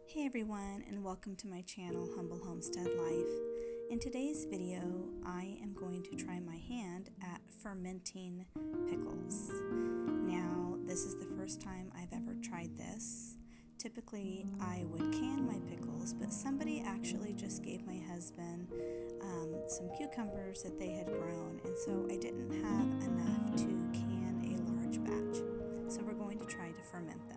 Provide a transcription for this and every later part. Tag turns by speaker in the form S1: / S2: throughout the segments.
S1: Hey everyone, and welcome to my channel, Humble Homestead Life. In today's video, I am going to try my hand at fermenting pickles. Now, this is the first time I've ever tried this. Typically, I would can my pickles, but somebody actually just gave my husband some cucumbers that they had grown, and so I didn't have enough to can a large batch. So we're going to try to ferment them.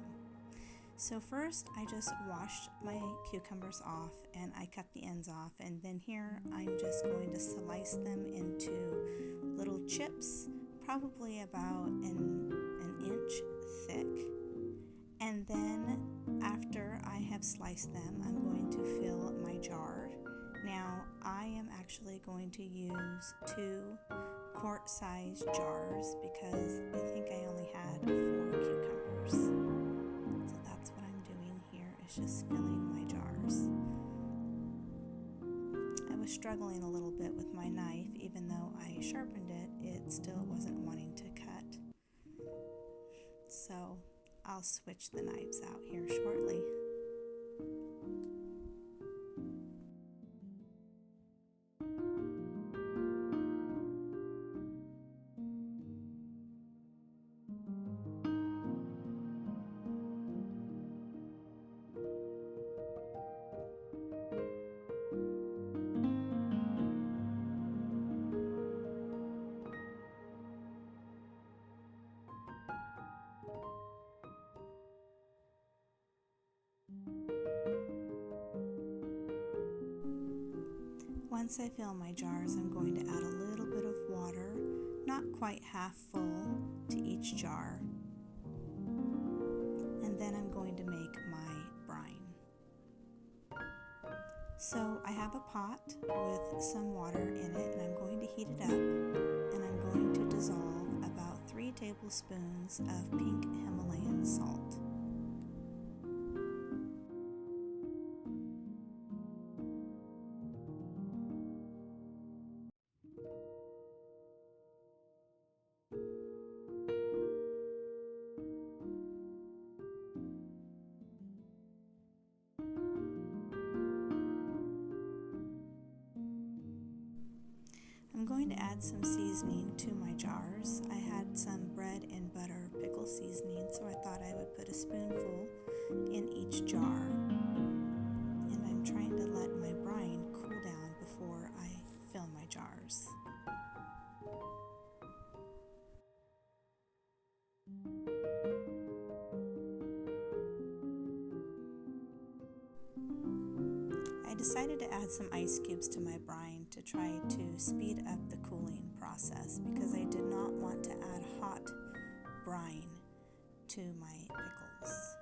S1: So first I just washed my cucumbers off and I cut the ends off, and then here I'm just going to slice them into little chips, probably about an inch thick. And then after I have sliced them, I'm going to fill my jar. Now I am actually going to use 2 quart-sized jars because I think I only had 4 cucumbers. Just filling my jars. I was struggling a little bit with my knife. Even though I sharpened it, it still wasn't wanting to cut. So I'll switch the knives out here shortly. Once I fill my jars, I'm going to add a little bit of water, not quite half full, to each jar. And then I'm going to make my brine. So I have a pot with some water in it, and I'm going to heat it up, and I'm going to dissolve about 3 tablespoons of pink Himalayan salt. I'm going to add some seasoning to my jars. I had some bread and butter pickle seasoning, so I thought I would put a spoonful in each jar. And I'm trying to let my brine cool down before I fill my jars. I decided to add some ice cubes to my brine to try to speed up the cooling process because I did not want to add hot brine to my pickles.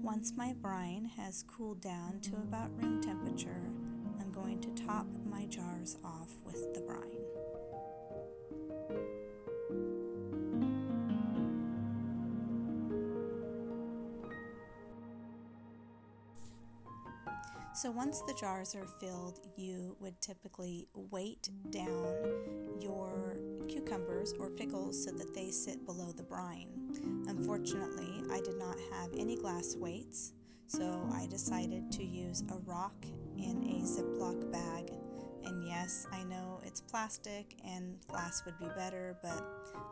S1: Once my brine has cooled down to about room temperature, I'm going to top my jars off with the brine. So once the jars are filled, you would typically weight down your cucumbers or pickles so that they sit below the brine. Unfortunately, I did not have any glass weights, so I decided to use a rock in a Ziploc bag. And yes, I know it's plastic and glass would be better, but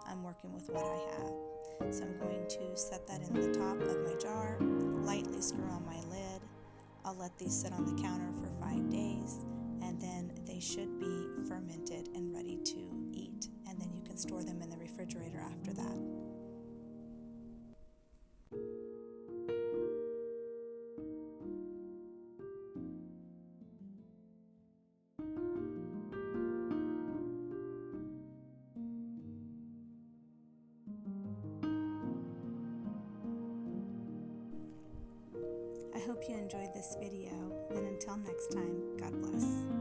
S1: I'm working with what I have. So I'm going to set that in the top of my jar, lightly screw on my lid. I'll let these sit on the counter for 5 days, and then they should be fermented and ready to eat. And then you can store them in the refrigerator after that. hope you enjoyed this video, and until next time, God bless.